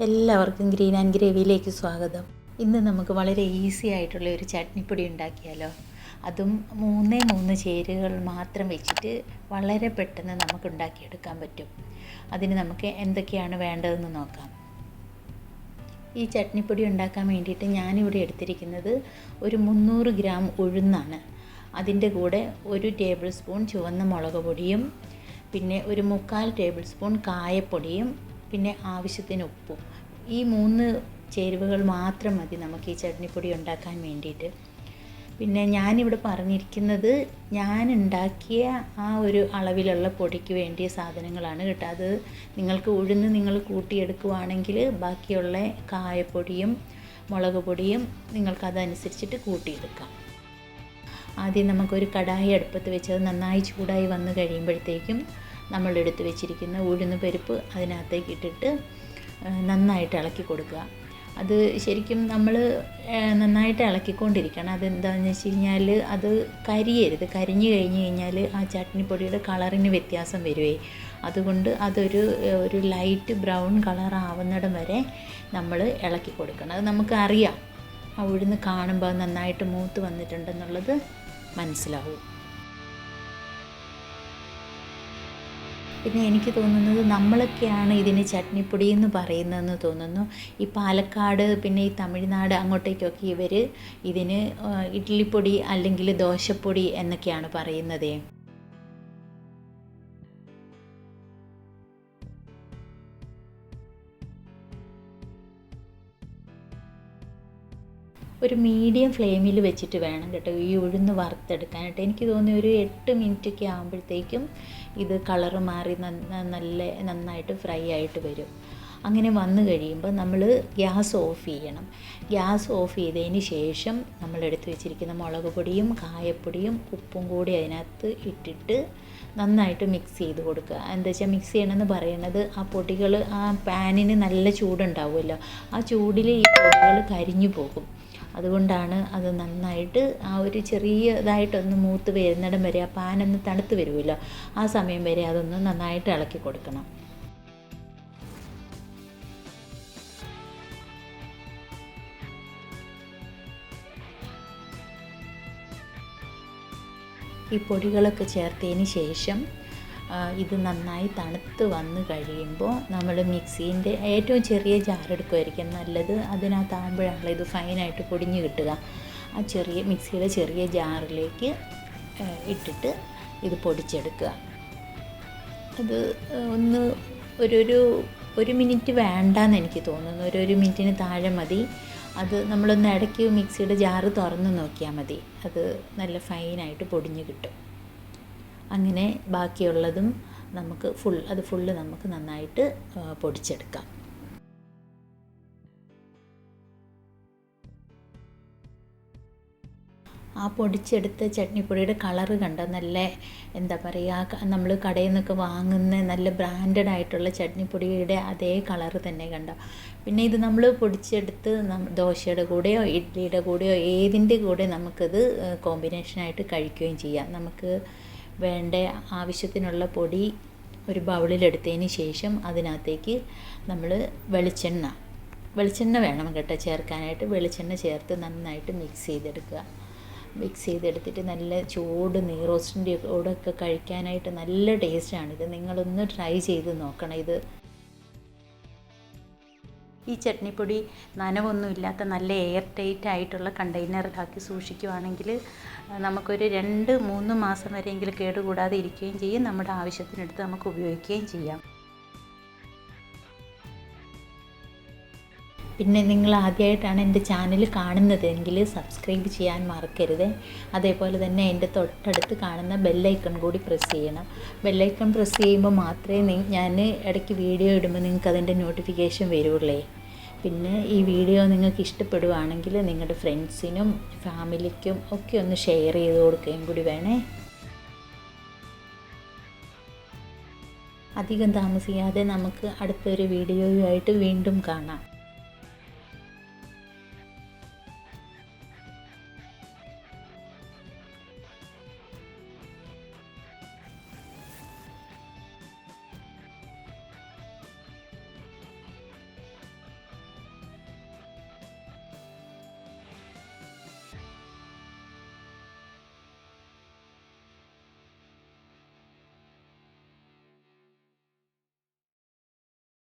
എല്ലാവർക്കും green and ഗ്രേവിയിലേക്ക് സ്വാഗതം. ഇന്ന് നമുക്ക് വളരെ ഈസി ആയിട്ടുള്ള ഒരു ചട്നിപ്പൊടി ഉണ്ടാക്കിയാലോ. അതും മൂന്ന് ചേരുവകൾ മാത്രം വെച്ചിട്ട് വളരെ പെട്ടെന്ന് നമുക്ക് ഉണ്ടാക്കിയെടുക്കാൻ പറ്റും. അതിന് നമുക്ക് എന്തൊക്കെയാണ് വേണ്ടതെന്ന് നോക്കാം. ഈ ചട്നിപ്പൊടി ഉണ്ടാക്കാൻ വേണ്ടിയിട്ട് ഞാനിവിടെ എടുത്തിരിക്കുന്നത് ഒരു 300 ഗ്രാം ഉഴുന്നാണ്. അതിൻ്റെ കൂടെ 1 ടേബിൾ സ്പൂൺ ചുവന്ന മുളക് പൊടിയും, പിന്നെ ഒരു 3/4 ടേബിൾ സ്പൂൺ കായപ്പൊടിയും, പിന്നെ ആവശ്യത്തിന് ഉപ്പും. ഈ 3 ചേരുവകൾ മാത്രം മതി നമുക്ക് ഈ ചട്നിപ്പൊടി ഉണ്ടാക്കാൻ വേണ്ടിയിട്ട്. പിന്നെ ഞാനിവിടെ പറഞ്ഞിരിക്കുന്നത് ഞാൻ ഉണ്ടാക്കിയ ആ ഒരു അളവിലുള്ള പൊടിക്ക് വേണ്ടിയ സാധനങ്ങളാണ് കേട്ടോ. അത് നിങ്ങൾക്ക് ഉഴുന്ന് നിങ്ങൾ കൂട്ടിയെടുക്കുവാണെങ്കിൽ ബാക്കിയുള്ള കായപ്പൊടിയും മുളക് പൊടിയും നിങ്ങൾക്കതനുസരിച്ചിട്ട് കൂട്ടിയെടുക്കാം. ആദ്യം നമുക്കൊരു കടായി അടുപ്പത്ത് വെച്ചത് നന്നായി ചൂടായി വന്നു കഴിയുമ്പോഴത്തേക്കും നമ്മളെടുത്ത് വെച്ചിരിക്കുന്ന ഉഴുന്ന് പരിപ്പ് അതിനകത്തേക്ക് ഇട്ടിട്ട് നന്നായിട്ട് ഇളക്കി കൊടുക്കുക. അത് ശരിക്കും നമ്മൾ നന്നായിട്ട് ഇളക്കിക്കൊണ്ടിരിക്കണം. അതെന്താണെന്ന് വെച്ച് കഴിഞ്ഞാൽ അത് കരിയരുത്. കരിഞ്ഞു കഴിഞ്ഞ് കഴിഞ്ഞാൽ ആ ചട്നിപ്പൊടിയുടെ കളറിന് വ്യത്യാസം വരുവേ. അതുകൊണ്ട് ഒരു ലൈറ്റ് ബ്രൗൺ കളർ ആവുന്നിടം വരെ നമ്മൾ ഇളക്കി കൊടുക്കണം. അത് നമുക്കറിയാം, ആ ഉഴുന്ന് കാണുമ്പോൾ നന്നായിട്ട് മൂത്ത് വന്നിട്ടുണ്ടെന്നുള്ളത് മനസ്സിലാവും. പിന്നെ എനിക്ക് തോന്നുന്നത് നമ്മളൊക്കെയാണ് ഇതിന് ചട്നിപ്പൊടി എന്ന് പറയുന്നതെന്ന് തോന്നുന്നു. ഈ പാലക്കാട് പിന്നെ ഈ തമിഴ്നാട് അങ്ങോട്ടേക്കൊക്കെ ഇവർ ഇതിന് ഇഡ്ലിപ്പൊടി അല്ലെങ്കിൽ ദോശപ്പൊടി എന്നൊക്കെയാണ് പറയുന്നത്. ഒരു മീഡിയം ഫ്ലെയിമിൽ വെച്ചിട്ട് വേണം കേട്ടോ ഈ ഉഴുന്ന് വറുത്തെടുക്കാനായിട്ട്. എനിക്ക് തോന്നി ഒരു 8 മിനിറ്റൊക്കെ ആകുമ്പോഴത്തേക്കും ഇത് കളറ് മാറി നന്നായിട്ട് ഫ്രൈ ആയിട്ട് വരും. അങ്ങനെ വന്നു കഴിയുമ്പോൾ നമ്മൾ ഗ്യാസ് ഓഫ് ചെയ്യണം. ഗ്യാസ് ഓഫ് ചെയ്തതിന് ശേഷം നമ്മളെടുത്ത് വെച്ചിരിക്കുന്ന മുളക് പൊടിയും കായപ്പൊടിയും ഉപ്പും കൂടി അതിനകത്ത് ഇട്ടിട്ട് നന്നായിട്ട് മിക്സ് ചെയ്ത് കൊടുക്കുക. എന്താ വെച്ചാൽ മിക്സ് ചെയ്യണമെന്ന് പറയുന്നത് ആ പൊടികൾ ആ പാനിന് നല്ല ചൂടുണ്ടാവുമല്ലോ, ആ ചൂടിൽ ഈ പൊടികൾ കരിഞ്ഞു പോകും. അതുകൊണ്ടാണ് അത് നന്നായിട്ട് ആ ഒരു ചെറിയതായിട്ടൊന്ന് മൂത്ത് വരുന്നിടം വരെ, ആ പാനൊന്ന് തണുത്ത് വരുമല്ലോ, ആ സമയം വരെ അതൊന്ന് നന്നായിട്ട് ഇളക്കി കൊടുക്കണം. ഈ പൊടികളൊക്കെ ചേർത്തതിന് ശേഷം ഇത് നന്നായി തണുത്ത് വന്ന് കഴിയുമ്പോൾ നമ്മൾ മിക്സീൻ്റെ ഏറ്റവും ചെറിയ ജാറെടുക്കുമായിരിക്കും നല്ലത്. അതിനകത്താകുമ്പോഴാണല്ലോ ഇത് ഫൈനായിട്ട് പൊടിഞ്ഞ് കിട്ടുക. ആ മിക്സിയുടെ ചെറിയ ജാറിലേക്ക് ഇട്ടിട്ട് ഇത് പൊടിച്ചെടുക്കുക. അത് ഒന്ന് ഒരു മിനിറ്റ് വേണ്ടാന്ന് എനിക്ക് തോന്നുന്നു. ഒരു മിനിറ്റിന് താഴെ മതി. അത് നമ്മളൊന്ന് ഇടയ്ക്ക് മിക്സിയുടെ ജാറ് തുറന്ന് നോക്കിയാൽ മതി. അത് നല്ല ഫൈനായിട്ട് പൊടിഞ്ഞ് കിട്ടും. അങ്ങനെ ബാക്കിയുള്ളതും നമുക്ക് ഫുള്ള് നമുക്ക് നന്നായിട്ട് പൊടിച്ചെടുക്കാം. ആ പൊടിച്ചെടുത്ത ചട്നിപ്പൊടിയുടെ കളറ് കണ്ട നല്ല എന്താ പറയുക, നമ്മൾ കടയിൽ നിന്നൊക്കെ വാങ്ങുന്ന നല്ല ബ്രാൻഡഡ് ആയിട്ടുള്ള ചട്നിപ്പൊടിയുടെ അതേ കളറ് തന്നെ കണ്ട. പിന്നെ ഇത് നമ്മൾ പൊടിച്ചെടുത്ത് ദോശയുടെ കൂടെയോ ഇഡ്ലിയുടെ കൂടെയോ ഏതിൻ്റെ കൂടെ നമുക്കത് കോമ്പിനേഷനായിട്ട് കഴിക്കുകയും ചെയ്യാം. നമുക്ക് വേണ്ട ആവശ്യത്തിനുള്ള പൊടി ഒരു ബൗളിലെടുത്തതിന് ശേഷം അതിനകത്തേക്ക് നമ്മൾ വെളിച്ചെണ്ണ വേണം കേട്ടോ ചേർക്കാനായിട്ട്. വെളിച്ചെണ്ണ ചേർത്ത് നന്നായിട്ട് മിക്സ് ചെയ്തെടുത്തിട്ട് നല്ല ചൂട് നെയ്റോസ്റ്റിൻ്റെ കൂടെയൊക്കെ കഴിക്കാനായിട്ട് നല്ല ടേസ്റ്റാണിത്. നിങ്ങളൊന്ന് ട്രൈ ചെയ്ത് നോക്കണം. ഈ ചട്നിപ്പൊടി നനവൊന്നും ഇല്ലാത്ത നല്ല എയർ ടൈറ്റ് ആയിട്ടുള്ള കണ്ടെയ്നറിലാക്കി സൂക്ഷിക്കുകയാണെങ്കിൽ നമുക്കൊരു 2-3 മാസം വരെയെങ്കിലും കേടുകൂടാതെ ഇരിക്കുകയും ചെയ്യും. നമ്മുടെ ആവശ്യത്തിനെടുത്ത് നമുക്ക് ഉപയോഗിക്കുകയും ചെയ്യാം. പിന്നെ നിങ്ങൾ ആദ്യമായിട്ടാണ് എൻ്റെ ചാനൽ കാണുന്നതെങ്കിൽ സബ്സ്ക്രൈബ് ചെയ്യാൻ മറക്കരുത്. അതേപോലെ തന്നെ എൻ്റെ തൊട്ടടുത്ത് കാണുന്ന ബെല്ലൈക്കൺ കൂടി പ്രസ് ചെയ്യണം. ബെല്ലൈക്കൺ പ്രസ് ചെയ്യുമ്പോൾ മാത്രമേ ഞാൻ ഇടയ്ക്ക് വീഡിയോ ഇടുമ്പോൾ നിങ്ങൾക്ക് അതിൻ്റെ നോട്ടിഫിക്കേഷൻ വരുള്ളേ. പിന്നെ ഈ വീഡിയോ നിങ്ങൾക്ക് ഇഷ്ടപ്പെടുവാണെങ്കിൽ നിങ്ങളുടെ ഫ്രണ്ട്സിനും ഫാമിലിക്കും ഒക്കെ ഒന്ന് ഷെയർ ചെയ്ത് കൊടുക്കുകയും കൂടി വേണേ. അധികം താമസിയാതെ നമുക്ക് അടുത്തൊരു വീഡിയോയുമായിട്ട് വീണ്ടും കാണാം.